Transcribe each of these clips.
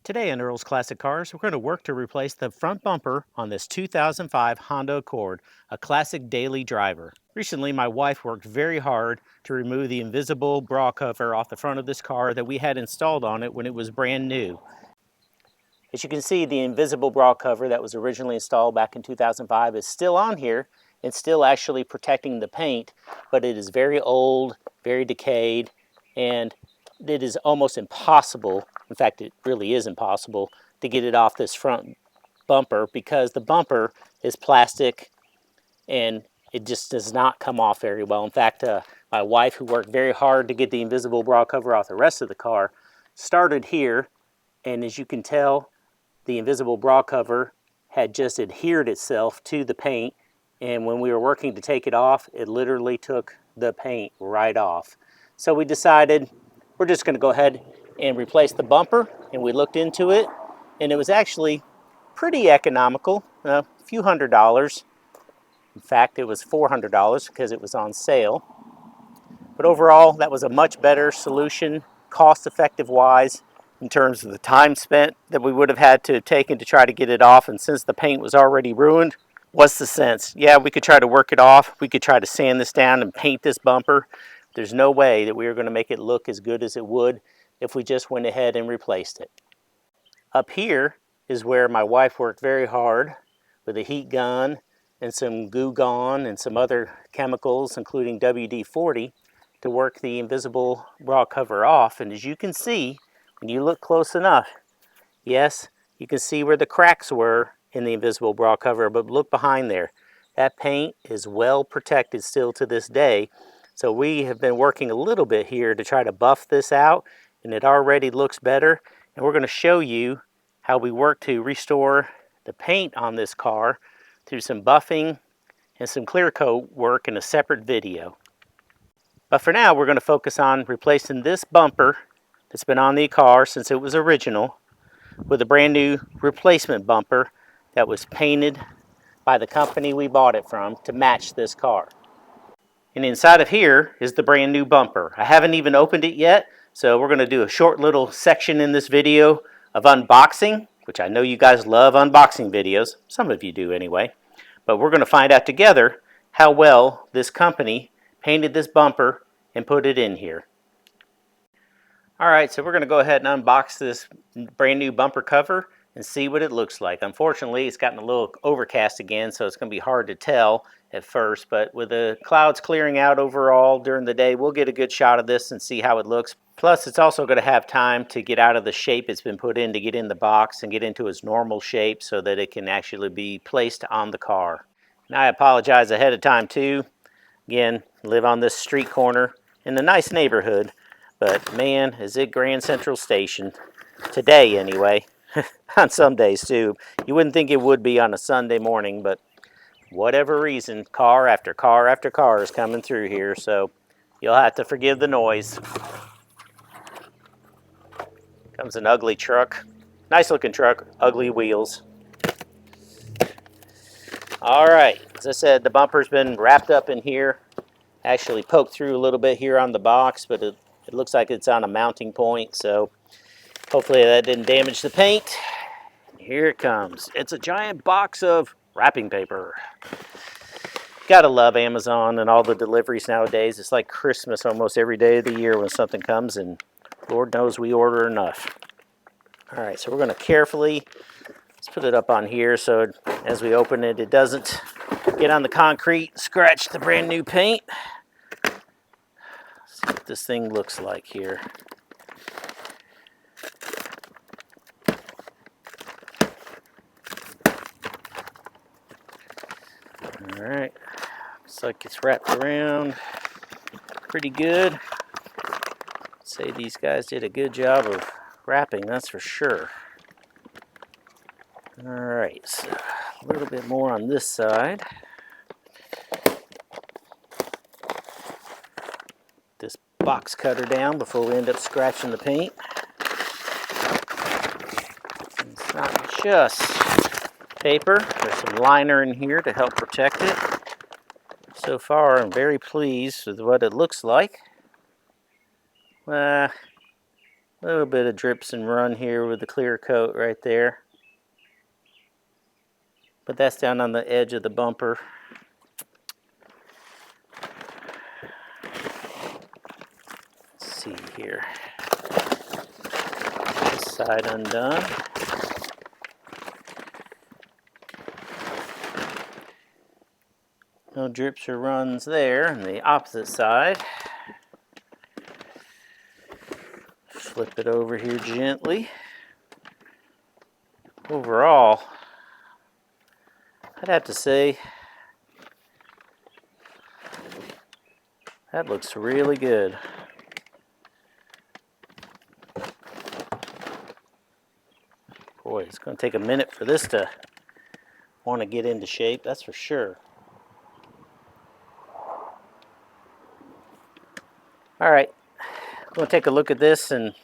Today on Earl's Classic Cars, we're going to work to replace the front bumper on this 2005 Honda Accord, a classic daily driver. Recently, my wife worked very hard to remove the invisible bra cover off the front of this car that we had installed on it when it was brand new. As you can see, the invisible bra cover that was originally installed back in 2005 is still on here and still actually protecting the paint, but it is very old, very decayed, and it is almost impossible, in fact it really is impossible, to get it off this front bumper because the bumper is plastic and it just does not come off very well. In fact, my wife, who worked very hard to get the invisible bra cover off the rest of the car, started here, and as you can tell, the invisible bra cover had just adhered itself to the paint, and when we were working to take it off, it literally took the paint right off. So we decided we're just going to go ahead and replace the bumper, and we looked into it, and it was actually pretty economical, a few $100s. In fact, it was $400 because it was on sale. But overall, that was a much better solution, cost-effective wise, in terms of the time spent that we would have had to have taken to try to get it off. And since the paint was already ruined, what's the sense? Yeah, we could try to work it off. We could try to sand this down and paint this bumper. There's no way that we were going to make it look as good as it would if we just went ahead and replaced it. Up here is where my wife worked very hard with a heat gun and some Goo Gone and some other chemicals, including WD-40, to work the invisible bra cover off. And as you can see, when you look close enough, yes, you can see where the cracks were in the invisible bra cover, but look behind there. That paint is well protected still to this day. So we have been working a little bit here to try to buff this out, and it already looks better. And we're going to show you how we work to restore the paint on this car through some buffing and some clear coat work in a separate video. But for now, we're going to focus on replacing this bumper that's been on the car since it was original with a brand new replacement bumper that was painted by the company we bought it from to match this car. And inside of here is the brand new bumper. I haven't even opened it yet, so we're going to do a short little section in this video of unboxing, which I know you guys love unboxing videos. Some of you do anyway. But we're going to find out together how well this company painted this bumper and put it in here. Alright, so we're going to go ahead and unbox this brand new bumper cover and see what it looks like. Unfortunately, it's gotten a little overcast again, so it's going to be hard to tell at first, but with the clouds clearing out overall during the day, we'll get a good shot of this and see how it looks. Plus, it's also going to have time to get out of the shape it's been put in to get in the box and get into its normal shape so that it can actually be placed on the car. And I apologize ahead of time too. Again, live on this street corner in a nice neighborhood, but man, is it Grand Central Station. Today anyway. On some days too. You wouldn't think it would be on a Sunday morning, but whatever reason, car after car after car is coming through here, so you'll have to forgive the noise. Comes an ugly truck. Nice looking truck, ugly wheels. Alright, as I said, the bumper's been wrapped up in here. Actually poked through a little bit here on the box, but it looks like it's on a mounting point, so hopefully that didn't damage the paint. Here it comes. It's a giant box of wrapping paper. Gotta love Amazon and all the deliveries nowadays. It's like Christmas almost every day of the year when something comes, and Lord knows we order enough. Alright, so we're going to carefully, let's put it up on here so as we open it, it doesn't get on the concrete, scratch the brand new paint. Let's see what this thing looks like here. Alright, looks like it's wrapped around pretty good. I'd say these guys did a good job of wrapping, that's for sure. Alright, so a little bit more on this side. This box cutter down before we end up scratching the paint. It's not just paper, there's some liner in here to help protect it. So far, I'm very pleased with what it looks like. A little bit of drips and run here with the clear coat right there. But that's down on the edge of the bumper. Let's see here. This side undone. No drips or runs there. On the opposite side. Flip it over here gently. Overall, I'd have to say that looks really good. Boy, it's going to take a minute for this to want to get into shape, that's for sure. All right, I'm going to take a look at this and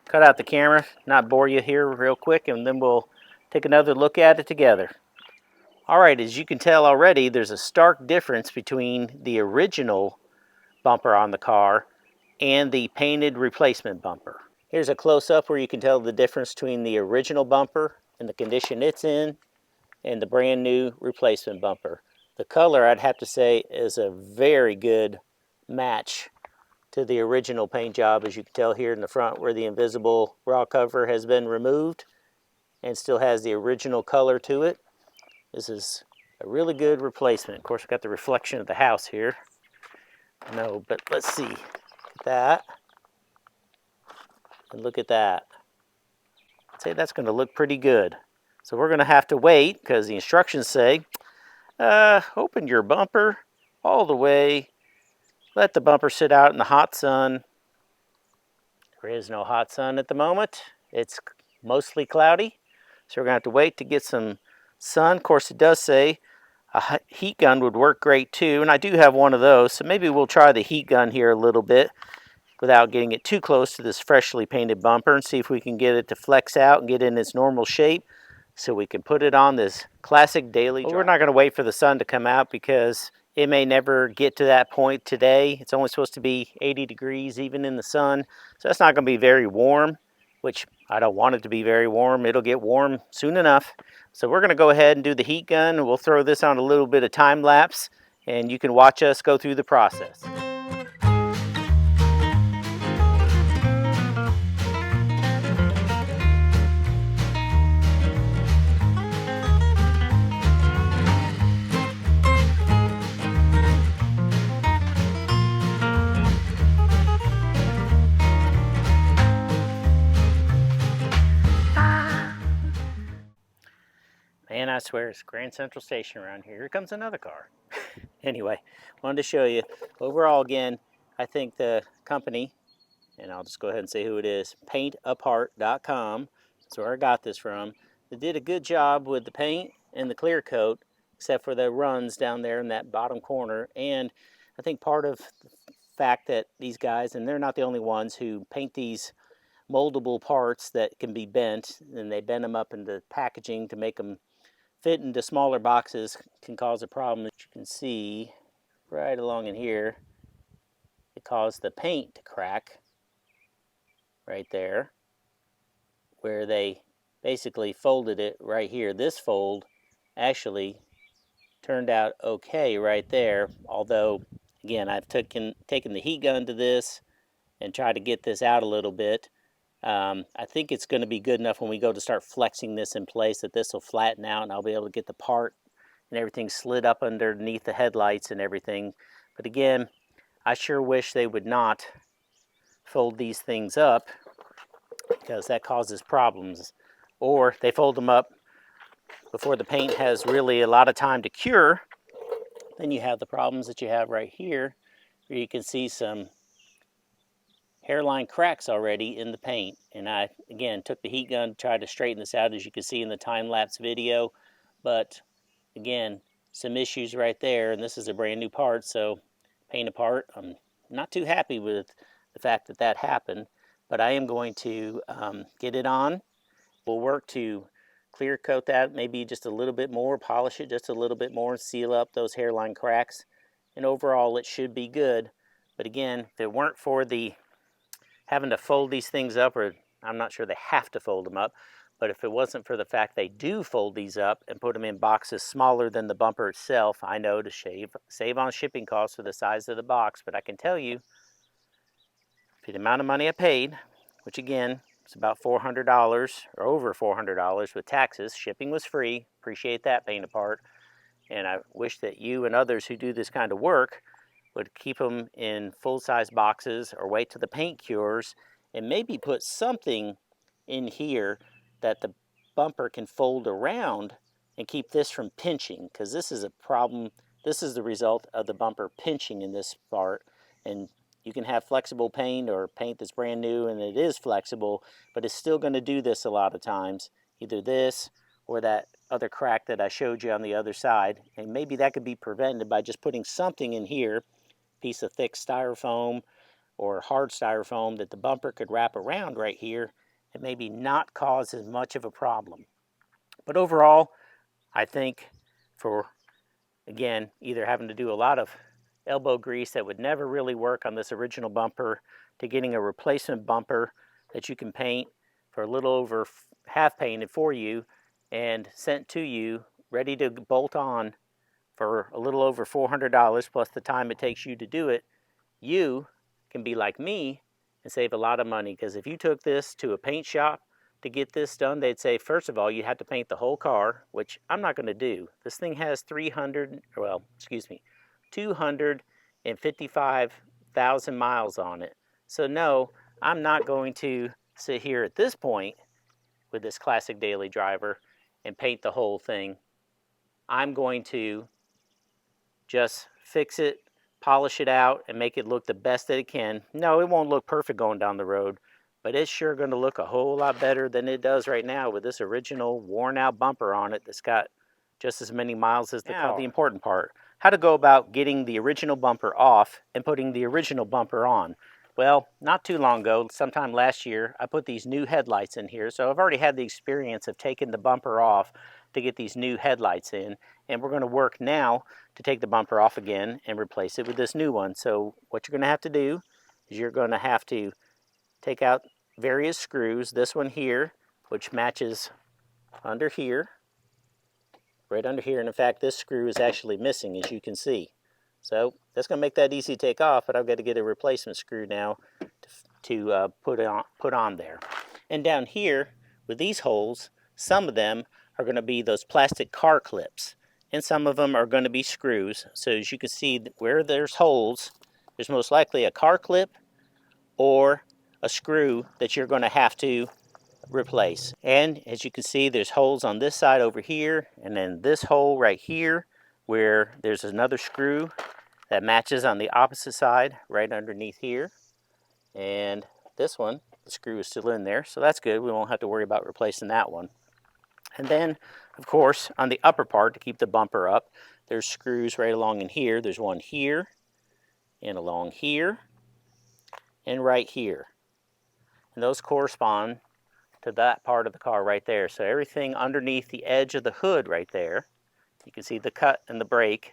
cut out the camera, not bore you here real quick, and then we'll take another look at it together. All right, as you can tell already, there's a stark difference between the original bumper on the car and the painted replacement bumper. Here's a close-up where you can tell the difference between the original bumper and the condition it's in and the brand new replacement bumper. The color, I'd have to say, is a very good match to the original paint job, as you can tell here in the front where the invisible raw cover has been removed and still has the original color to it. This is a really good replacement. Of course, I've got the reflection of the house here. No, but let's see. That. And look at that. I'd say that's going to look pretty good. So we're going to have to wait because the instructions say, open your bumper all the way. Let the bumper sit out in the hot sun. There is no hot sun at the moment. It's mostly cloudy. So we're going to have to wait to get some sun. Of course, it does say a heat gun would work great too. And I do have one of those. So maybe we'll try the heat gun here a little bit without getting it too close to this freshly painted bumper and see if we can get it to flex out and get in its normal shape so we can put it on this classic daily drive. We're not going to wait for the sun to come out because it may never get to that point today. It's only supposed to be 80 degrees even in the sun, so that's not going to be very warm, which I don't want it to be very warm. It'll get warm soon enough. So we're going to go ahead and do the heat gun, and we'll throw this on a little bit of time lapse, and you can watch us go through the process. Man, I swear it's Grand Central Station around here. Here comes another car. Anyway, wanted to show you. Overall, again, I think the company, and I'll just go ahead and say who it is, paintapart.com. That's where I got this from. They did a good job with the paint and the clear coat, except for the runs down there in that bottom corner. And I think part of the fact that these guys, and they're not the only ones who paint these moldable parts that can be bent, and they bend them up into packaging to make them fit into smaller boxes, can cause a problem. As you can see right along in here, it caused the paint to crack right there where they basically folded it right here. This fold actually turned out okay right there, although again I've taken the heat gun to this and tried to get this out a little bit. I think it's going to be good enough when we go to start flexing this in place that this will flatten out and I'll be able to get the part and everything slid up underneath the headlights and everything. But again, I sure wish they would not fold these things up because that causes problems. Or they fold them up before the paint has really a lot of time to cure. Then you have the problems that you have right here where you can see some hairline cracks already in the paint. And I, again, took the heat gun to try to straighten this out, as you can see in the time-lapse video. But, again, some issues right there. And this is a brand new part, so Paint Apart, I'm not too happy with the fact that that happened. But I am going to get it on. We'll work to clear coat that, maybe just a little bit more, polish it just a little bit more, seal up those hairline cracks. And overall, it should be good. But again, if it weren't for the having to fold these things up, or I'm not sure they have to fold them up, but if it wasn't for the fact they do fold these up and put them in boxes smaller than the bumper itself, I know to save on shipping costs for the size of the box, but I can tell you, for the amount of money I paid, which again, it's about $400 or over $400 with taxes, shipping was free, appreciate that pain apart, and I wish that you and others who do this kind of work would keep them in full-size boxes or wait till the paint cures and maybe put something in here that the bumper can fold around and keep this from pinching, because this is a problem. This is the result of the bumper pinching in this part. And you can have flexible paint or paint that's brand new and it is flexible, but it's still going to do this a lot of times, either this or that other crack that I showed you on the other side. And maybe that could be prevented by just putting something in here, piece of thick styrofoam or hard styrofoam that the bumper could wrap around right here and maybe not cause as much of a problem. But overall, I think for, again, either having to do a lot of elbow grease that would never really work on this original bumper, to getting a replacement bumper that you can paint for a little over half painted for you and sent to you ready to bolt on for a little over $400 plus the time it takes you to do it, you can be like me and save a lot of money. Because if you took this to a paint shop to get this done, they'd say, first of all, you have to paint the whole car, which I'm not going to do. This thing has 255,000 miles on it. So no, I'm not going to sit here at this point with this classic daily driver and paint the whole thing. I'm going to just fix it, polish it out, and make it look the best that it can. No, it won't look perfect going down the road, but it's sure going to look a whole lot better than it does right now with this original worn out bumper on it that's got just as many miles as the car. Now, the important part, how to go about getting the original bumper off and putting the original bumper on. Well, not too long ago, sometime last year, I put these new headlights in here, so I've already had the experience of taking the bumper off to get these new headlights in, and we're going to work now to take the bumper off again and replace it with this new one. So what you're going to have to do is you're going to have to take out various screws. This one here, which matches under here, right under here, and in fact this screw is actually missing, as you can see. So that's going to make that easy to take off, but I've got to get a replacement screw now to put on there. And down here with these holes, some of them are going to be those plastic car clips, and some of them are going to be screws. So as you can see, where there's holes, there's most likely a car clip or a screw that you're going to have to replace. And as you can see, there's holes on this side over here, and then this hole right here where there's another screw that matches on the opposite side right underneath here. And this one, the screw is still in there, so that's good. We won't have to worry about replacing that one. And then, of course, on the upper part to keep the bumper up, there's screws right along in here. There's one here, and along here, and right here. And those correspond to that part of the car right there. So everything underneath the edge of the hood right there, you can see the cut and the break,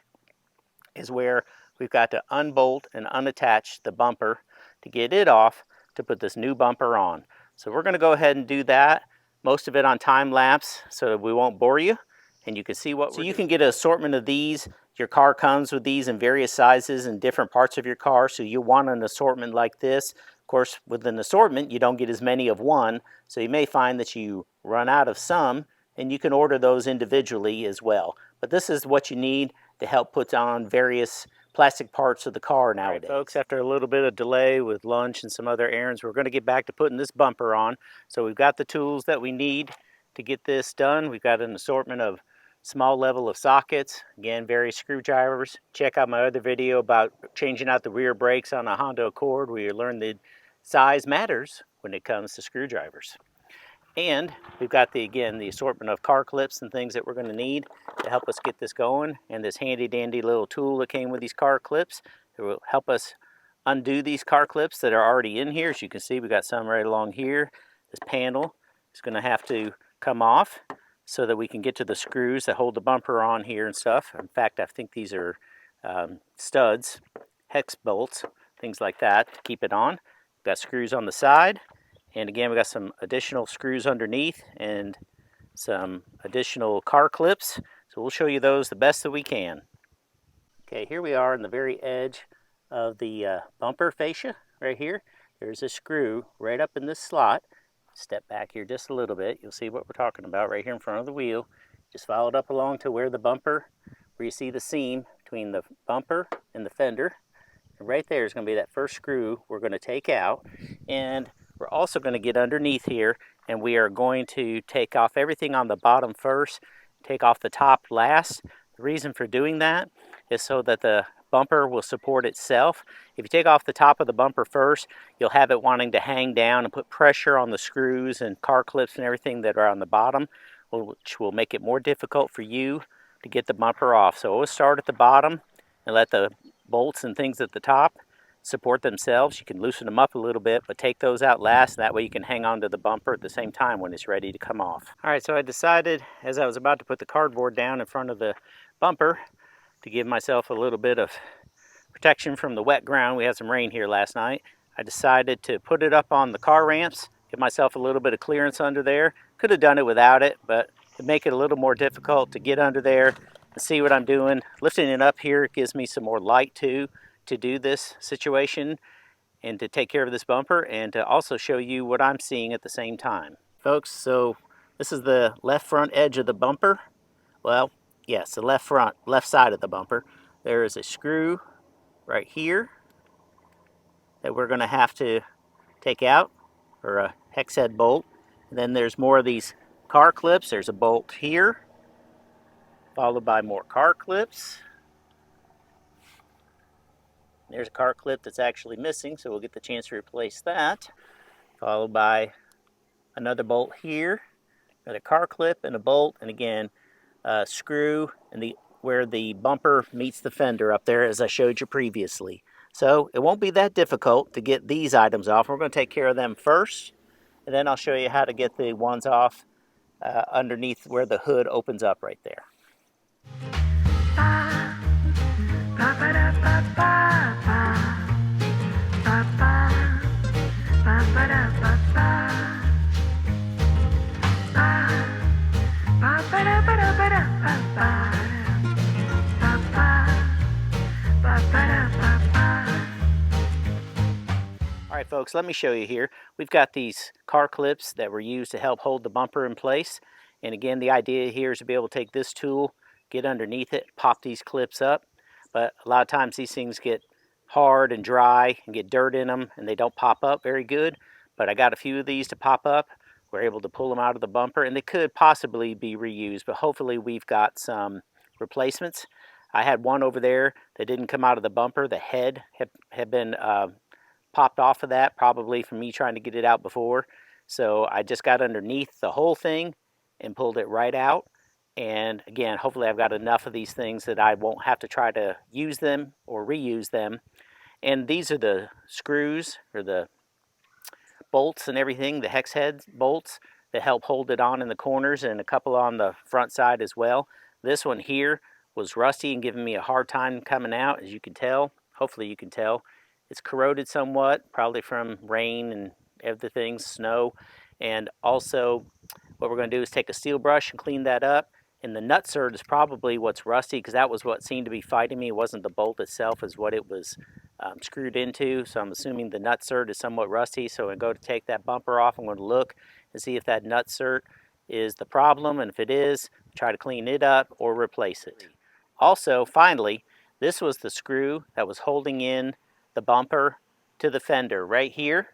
is where we've got to unbolt and unattach the bumper to get it off to put this new bumper on. So we're going to go ahead and do that, most of it on time lapse so that we won't bore you and you can see what we're doing. Can get an assortment of these. Your car comes with these in various sizes and different parts of your car, so you want an assortment like this. Of course, with an assortment, you don't get as many of one, so you may find that you run out of some, and you can order those individually as well. But this is what you need to help put on various plastic parts of the car nowadays. All right, folks, after a little bit of delay with lunch and some other errands, we're going to get back to putting this bumper on. So we've got the tools that we need to get this done. We've got an assortment of small level of sockets, again, various screwdrivers. Check out my other video about changing out the rear brakes on a Honda Accord, where you learn that size matters when it comes to screwdrivers. And we've got the assortment of car clips and things that we're going to need to help us get this going, and this handy dandy little tool that came with these car clips that will help us undo these car clips that are already in here. As you can see, we've got some right along here. This panel is going to have to come off so that we can get to the screws that hold the bumper on here and stuff. In fact, I think these are studs, hex bolts, things like that to keep it on. Got screws on the side, and again we got some additional screws underneath and some additional car clips. So we'll show you those the best that we can. Okay, here we are in the very edge of the bumper fascia right here. There's a screw right up in this slot. Step back here just a little bit. You'll see what we're talking about right here in front of the wheel. Just follow it up along to where the bumper, where you see the seam between the bumper and the fender. And right there is going to be that first screw we're going to take out. And we're also going to get underneath here, and we are going to take off everything on the bottom first, take off the top last. The reason for doing that is so that the bumper will support itself. If you take off the top of the bumper first, you'll have it wanting to hang down and put pressure on the screws and car clips and everything that are on the bottom, which will make it more difficult for you to get the bumper off. So we'll start at the bottom and let the bolts and things at the top support themselves. You can loosen them up a little bit, but take those out last. That way you can hang on to the bumper at the same time when it's ready to come off. All right, so I decided as I was about to put the cardboard down in front of the bumper to give myself a little bit of protection from the wet ground. We had some rain here last night. I decided to put it up on the car ramps, give myself a little bit of clearance under there. Could have done it without it, but it'd make it a little more difficult to get under there and see what I'm doing. Lifting it up here gives me some more light to do this situation and to take care of this bumper, and to also show you what I'm seeing at the same time. Folks, so this is the left front edge of the bumper. Well, yes, the left side of the bumper. There is a screw right here that we're going to have to take out, or a hex head bolt. And then there's more of these car clips. There's a bolt here, followed by more car clips. There's a car clip that's actually missing, so we'll get the chance to replace that. Followed by another bolt here, another car clip and a bolt, and again, a screw and where the bumper meets the fender up there, as I showed you previously. So it won't be that difficult to get these items off. We're going to take care of them first, and then I'll show you how to get the ones off underneath where the hood opens up right there. All right, folks, let me show you here. We've got these car clips that were used to help hold the bumper in place. And again, the idea here is to be able to take this tool, get underneath it, pop these clips up. But a lot of times these things get hard and dry and get dirt in them, and they don't pop up very good. But I got a few of these to pop up. We're able to pull them out of the bumper, and they could possibly be reused, but hopefully we've got some replacements. I had one over there that didn't come out of the bumper. The head had been popped off of that, probably from me trying to get it out before. So I just got underneath the whole thing and pulled it right out. And again, hopefully I've got enough of these things that I won't have to try to use them or reuse them. And these are the screws, or the bolts and everything, the hex head bolts that help hold it on in the corners, and a couple on the front side as well. This one here was rusty and giving me a hard time coming out, as you can tell. Hopefully you can tell. It's corroded somewhat, probably from rain and other things, snow. And also what we're going to do is take a steel brush and clean that up. And the nutsert is probably what's rusty, because that was what seemed to be fighting me. It wasn't the bolt itself, as what it was screwed into. So I'm assuming the nutsert is somewhat rusty. So when I go to take that bumper off, I'm going to look and see if that nutsert is the problem. And if it is, try to clean it up or replace it. Also, finally, this was the screw that was holding in the bumper to the fender right here.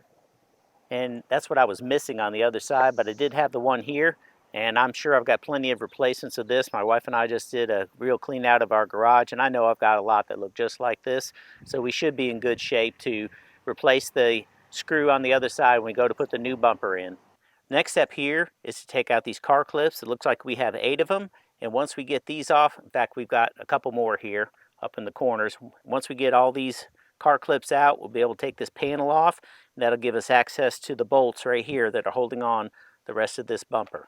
And that's what I was missing on the other side, but I did have the one here. And I'm sure I've got plenty of replacements of this. My wife and I just did a real clean out of our garage, and I know I've got a lot that look just like this. So we should be in good shape to replace the screw on the other side when we go to put the new bumper in. Next step here is to take out these car clips. It looks like we have 8 of them. And once we get these off, in fact, we've got a couple more here up in the corners. Once we get all these car clips out, we'll be able to take this panel off, and that'll give us access to the bolts right here that are holding on the rest of this bumper.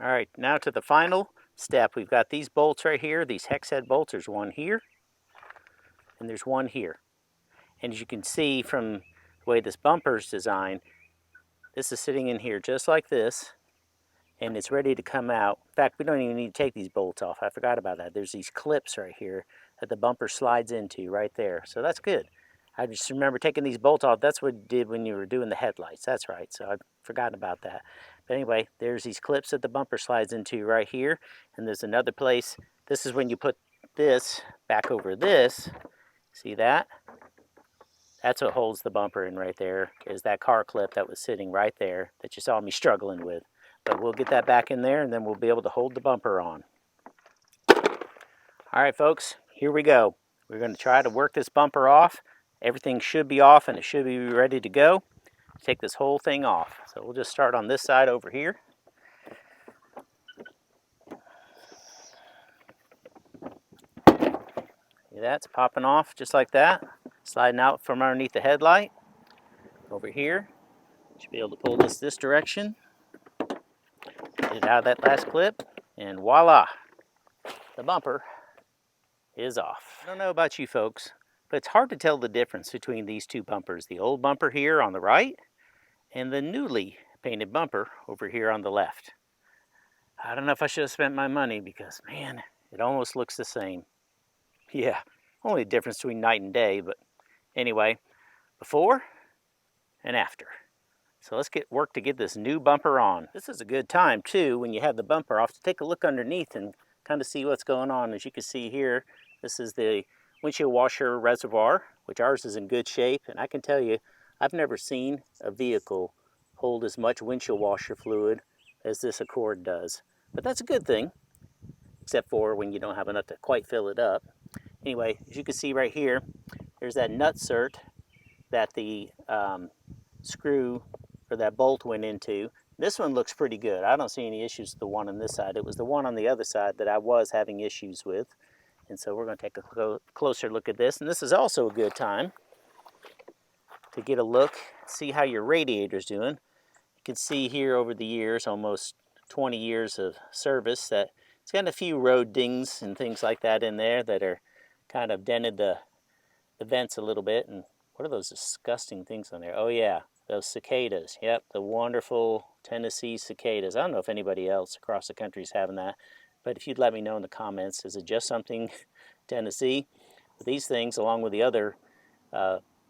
All right, now to the final step. We've got these bolts right here, these hex head bolts. There's one here, and there's one here. And as you can see from the way this bumper is designed, this is sitting in here just like this, and it's ready to come out. In fact, we don't even need to take these bolts off. I forgot about that. There's these clips right here that the bumper slides into right there. So that's good. I just remember taking these bolts off. That's what you did when you were doing the headlights. That's right. So I'd forgotten about that. But anyway, there's these clips that the bumper slides into right here. And there's another place. This is when you put this back over this. See that? That's what holds the bumper in right there, is that car clip that was sitting right there that you saw me struggling with. But we'll get that back in there, and then we'll be able to hold the bumper on. All right, folks, here we go. We're going to try to work this bumper off. Everything should be off, and it should be ready to go. Take this whole thing off. So we'll just start on this side over here. See that? It's popping off just like that. Sliding out from underneath the headlight. Over here. Should be able to pull this direction. Get it out of that last clip, and voila, the bumper is off. I don't know about you folks, but it's hard to tell the difference between these two bumpers. The old bumper here on the right and the newly painted bumper over here on the left. I don't know if I should have spent my money because, man, it almost looks the same. Yeah, only a difference between night and day, but anyway, before and after. So let's get work to get this new bumper on. This is a good time too, when you have the bumper off, to take a look underneath and kind of see what's going on. As you can see here, this is the windshield washer reservoir, which ours is in good shape. And I can tell you, I've never seen a vehicle hold as much windshield washer fluid as this Accord does. But that's a good thing, except for when you don't have enough to quite fill it up. Anyway, as you can see right here, there's that nutsert that the screw or that bolt went into. This one looks pretty good. I don't see any issues with the one on this side. It was the one on the other side that I was having issues with. And so we're going to take a closer look at this. And this is also a good time to get a look, see how your radiator's doing. You can see here over the years, almost 20 years of service, that it's got a few road dings and things like that in there that are kind of dented the vents a little bit. And what are those disgusting things on there? Oh yeah, those cicadas. Yep, the wonderful Tennessee cicadas. I don't know if anybody else across the country is having that, but if you'd let me know in the comments, is it just something Tennessee? But these things, along with the other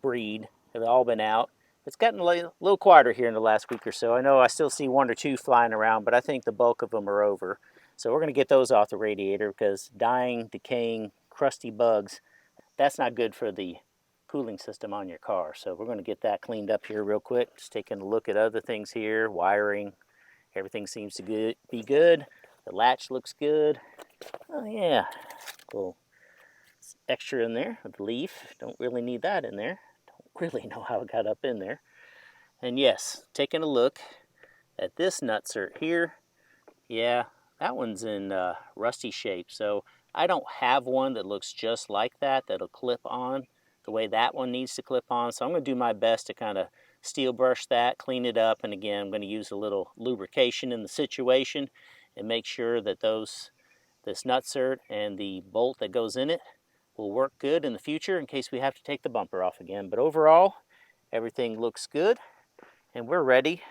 breed, have all been out. It's gotten a little quieter here in the last week or so. I know I still see one or two flying around, but I think the bulk of them are over. So we're going to get those off the radiator, because dying, decaying, crusty bugs, that's not good for the cooling system on your car. So we're going to get that cleaned up here real quick. Just taking a look at other things here, wiring. Everything seems to be good. The latch looks good. Oh yeah, cool. Extra in there, a leaf. Don't really need that in there. Don't really know how it got up in there. And yes, taking a look at this nutsert here. Yeah, that one's in rusty shape. So I don't have one that looks just like that, that'll clip on the way that one needs to clip on. So I'm going to do my best to kind of steel brush that, clean it up, and again, I'm going to use a little lubrication in the situation and make sure that this nutsert and the bolt that goes in it will work good in the future in case we have to take the bumper off again. But overall, everything looks good, and we're ready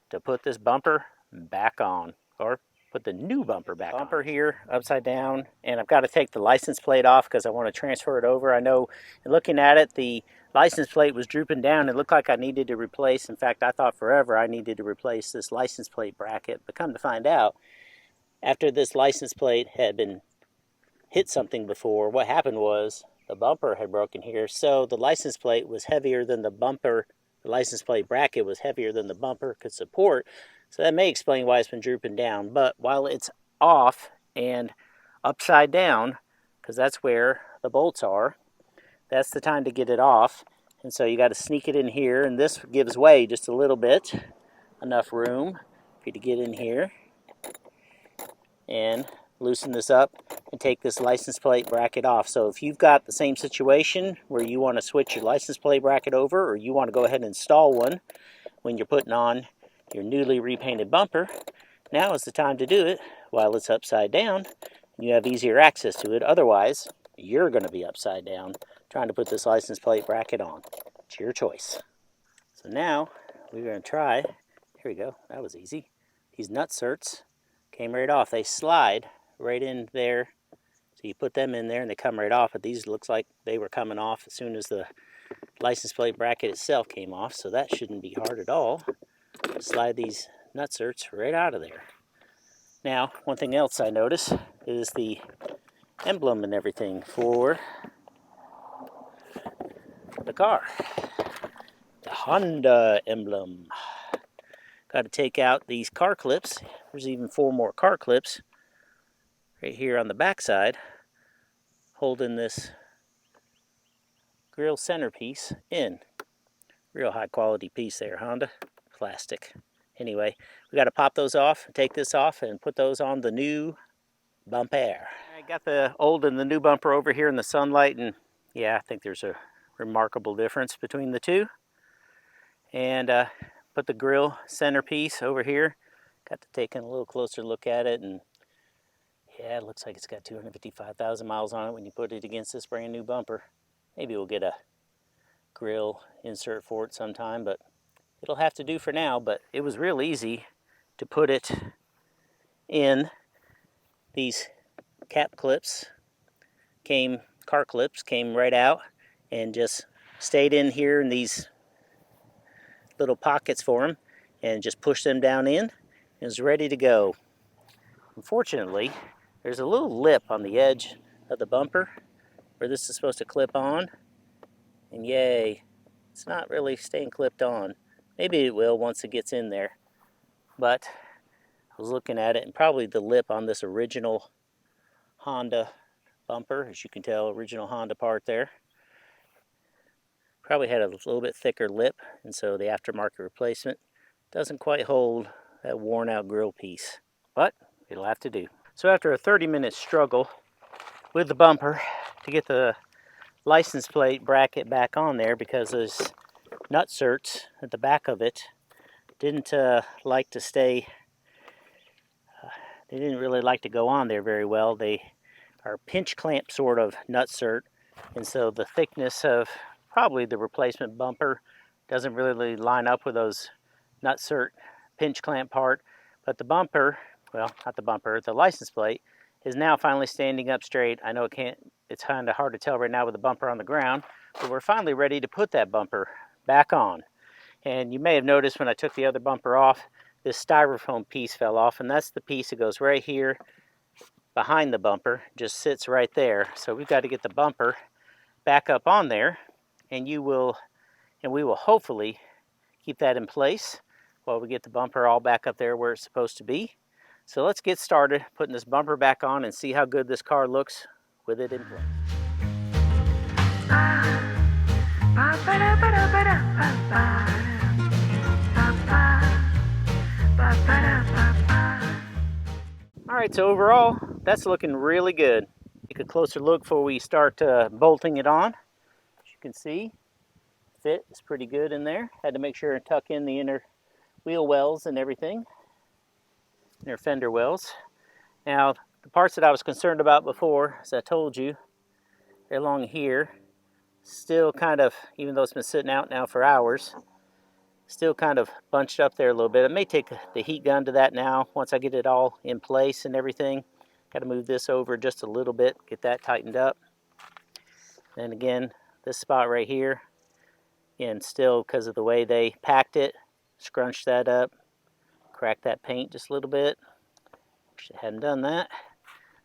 to put this bumper back on, or put the new bumper back on. Bumper here upside down, and I've got to take the license plate off because I want to transfer it over. I know in looking at it, the license plate was drooping down. It looked like I needed to replace, in fact, I thought forever I needed to replace this license plate bracket, but come to find out, after this license plate had been hit something before, what happened was the bumper had broken here, so the license plate was heavier than the bumper. The license plate bracket was heavier than the bumper could support. So that may explain why it's been drooping down. But while it's off and upside down, because that's where the bolts are, that's the time to get it off. And so you got to sneak it in here, and this gives way just a little bit, enough room for you to get in here and loosen this up and take this license plate bracket off. So if you've got the same situation where you want to switch your license plate bracket over, or you want to go ahead and install one when you're putting on your newly repainted bumper, Now is the time to do it while it's upside down. You have easier access to it. Otherwise, you're going to be upside down trying to put this license plate bracket on. It's your choice. So now we're going to try. Here we go. That was easy. These nut certs came right off. They slide right in there. So you put them in there and they come right off. But these looks like they were coming off as soon as the license plate bracket itself came off. So that shouldn't be hard at all. Slide these nut certs right out of there. Now, one thing else I notice is the emblem and everything for the car. The Honda emblem. Got to take out these car clips. There's even 4 more car clips right here on the back side holding this grill centerpiece in. Real high quality piece there, Honda. Plastic. Anyway, we got to pop those off, take this off, and put those on the new bumper. I got the old and the new bumper over here in the sunlight, and yeah, I think there's a remarkable difference between the two. And put the grill centerpiece over here. Got to take a little closer look at it, and yeah, it looks like it's got 255,000 miles on it when you put it against this brand new bumper. Maybe we'll get a grill insert for it sometime, but it'll have to do for now. But it was real easy to put it in. These cap clips car clips came right out and just stayed in here in these little pockets for them, and just push them down in. It was ready to go. Unfortunately, there's a little lip on the edge of the bumper where this is supposed to clip on, and yay, it's not really staying clipped on. Maybe it will once it gets in there, but I was looking at it, and probably the lip on this original Honda bumper, as you can tell, original Honda part there, probably had a little bit thicker lip, and so the aftermarket replacement doesn't quite hold that worn out grill piece, but it'll have to do. So after a 30-minute struggle with the bumper to get the license plate bracket back on there, because those nut certs at the back of it didn't like to stay, they didn't really like to go on there very well. They are pinch clamp sort of nut cert, and so the thickness of probably the replacement bumper doesn't really line up with those nut cert pinch clamp part. But the bumper, well, not the bumper, the license plate is now finally standing up straight. I know it's kind of hard to tell right now with the bumper on the ground, but we're finally ready to put that bumper back on. And you may have noticed when I took the other bumper off, this styrofoam piece fell off, and that's the piece that goes right here behind the bumper, just sits right there. So we've got to get the bumper back up on there, and we will hopefully keep that in place while we get the bumper all back up there where it's supposed to be. So let's get started putting this bumper back on and see how good this car looks with it in place. All right, so overall, that's looking really good. Take a closer look before we start bolting it on. As you can see, fit is pretty good in there. Had to make sure and tuck in the inner wheel wells and everything, inner fender wells. Now, the parts that I was concerned about before, as I told you, along here, still kind of, even though it's been sitting out now for hours, still kind of bunched up there a little bit. I may take the heat gun to that now once I get it all in place and everything. Got to move this over just a little bit, get that tightened up. And again, this spot right here, again, still because of the way they packed it, scrunched that up, cracked that paint just a little bit. Wish I hadn't done that,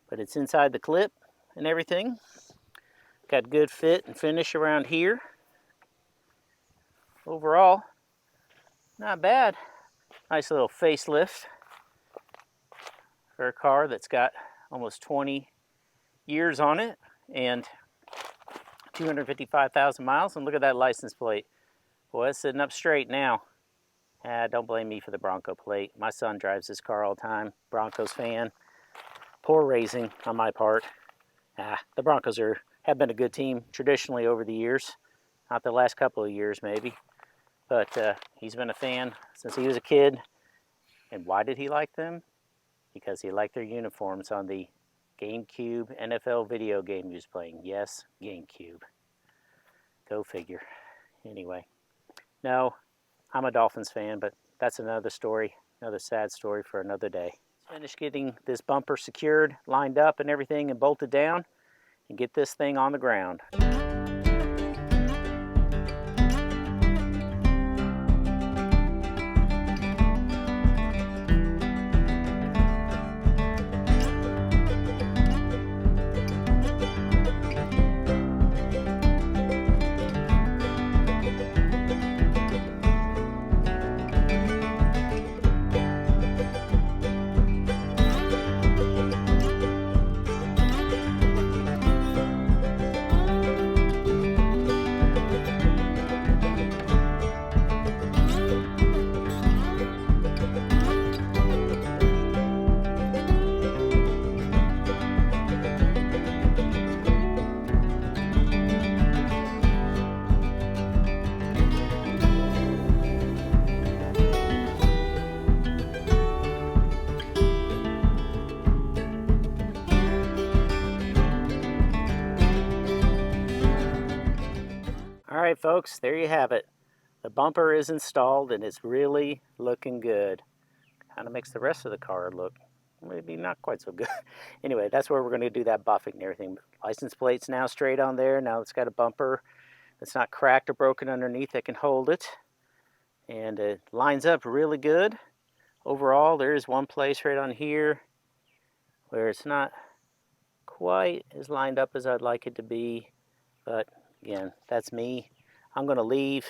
but it's inside the clip and everything. Got good fit and finish around here. Overall, not bad. Nice little facelift for a car that's got almost 20 years on it and 255,000 miles. And look at that license plate. Boy, it's sitting up straight now. Don't blame me for the Bronco plate. My son drives this car all the time. Broncos fan. Poor raising on my part. The Broncos have been a good team traditionally over the years. Not the last couple of years maybe. But he's been a fan since he was a kid. And why did he like them? because he liked their uniforms on the GameCube NFL video game he was playing. Yes, GameCube. Go figure. Anyway, no, I'm a Dolphins fan, but that's another story, another sad story for another day. Finished getting this bumper secured, lined up and everything, and bolted down, and get this thing on the ground. All right, folks, there you have it. The bumper is installed and it's really looking good. Kind of makes the rest of the car look maybe not quite so good. Anyway, that's where we're going to do that buffing and everything. License plate's now straight on there. Now it's got a bumper that's not cracked or broken underneath that can hold it. And it lines up really good. Overall, there is one place right on here where it's not quite as lined up as I'd like it to be. But again, that's me. I'm going to leave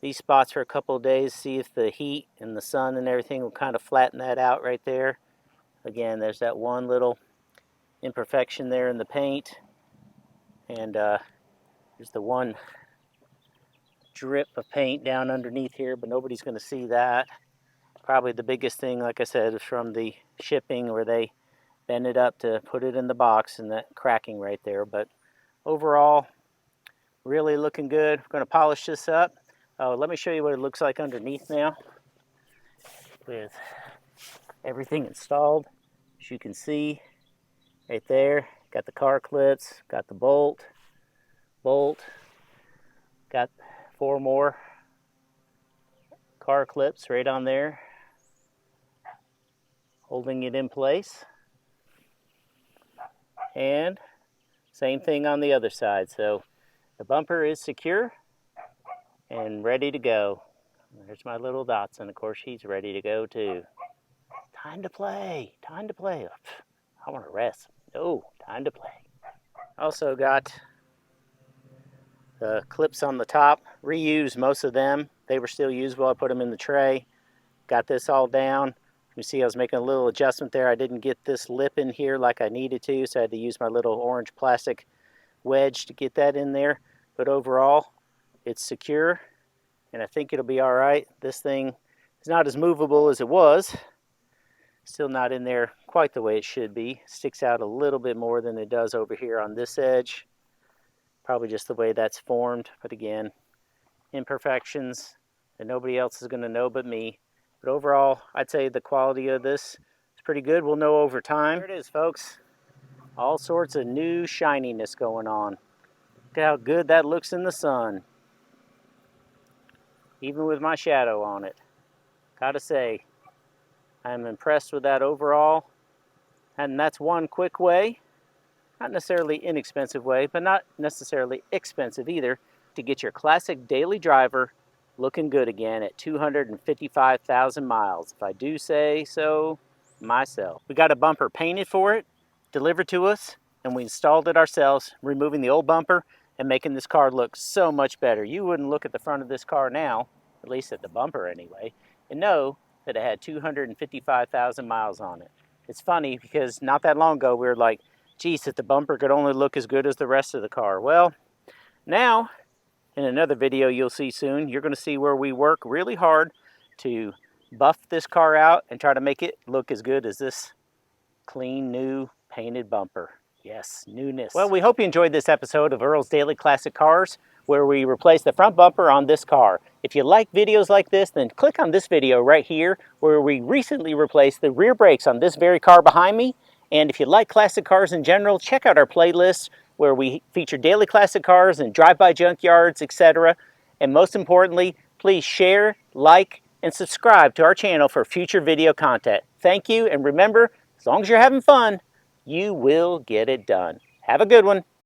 these spots for a couple of days, see if the heat and the sun and everything will kind of flatten that out right there. Again, there's that one little imperfection there in the paint. And there's the one drip of paint down underneath here, but nobody's going to see that. Probably the biggest thing, like I said, is from the shipping where they bend it up to put it in the box and that cracking right there. But overall, really looking good. I'm going to polish this up. Let me show you what it looks like underneath now with everything installed. As you can see right there, got the car clips, got the bolt, got 4 more car clips right on there holding it in place. And same thing on the other side. So the bumper is secure and ready to go. There's my little Datsun. Of course, he's ready to go too. Time to play. Time to play. I want to rest. No, time to play. Also got the clips on the top. Reused most of them. They were still usable. I put them in the tray. Got this all down. You see I was making a little adjustment there. I didn't get this lip in here like I needed to, so I had to use my little orange plastic wedge to get that in there. But overall, it's secure, and I think it'll be all right. This thing is not as movable as it was. Still not in there quite the way it should be. Sticks out a little bit more than it does over here on this edge. Probably just the way that's formed. But again, imperfections that nobody else is going to know but me. But overall, I'd say the quality of this is pretty good. We'll know over time. There it is, folks. All sorts of new shininess going on. Look at how good that looks in the sun. Even with my shadow on it. Gotta say, I'm impressed with that overall. And that's one quick way, not necessarily inexpensive way, but not necessarily expensive either, to get your classic daily driver looking good again at 255,000 miles, if I do say so myself. We got a bumper painted for it, delivered to us, and we installed it ourselves, removing the old bumper and making this car look so much better. You wouldn't look at the front of this car now, at least at the bumper anyway, and know that it had 255,000 miles on it. It's funny because not that long ago we were like, geez, if the bumper could only look as good as the rest of the car. Well, now in another video you'll see soon, you're going to see where we work really hard to buff this car out and try to make it look as good as this clean, new, painted bumper. Yes, newness. Well, we hope you enjoyed this episode of Earl's Daily Classic Cars. where we replace the front bumper on this car. If you like videos like this, then click on this video right here where we recently replaced the rear brakes on this very car behind me. And if you like classic cars in general, check out our playlist where we feature daily classic cars and drive-by junkyards, etc. And most importantly, please share, like, and subscribe to our channel for future video content. Thank you, and remember, as long as you're having fun, you will get it done. Have a good one.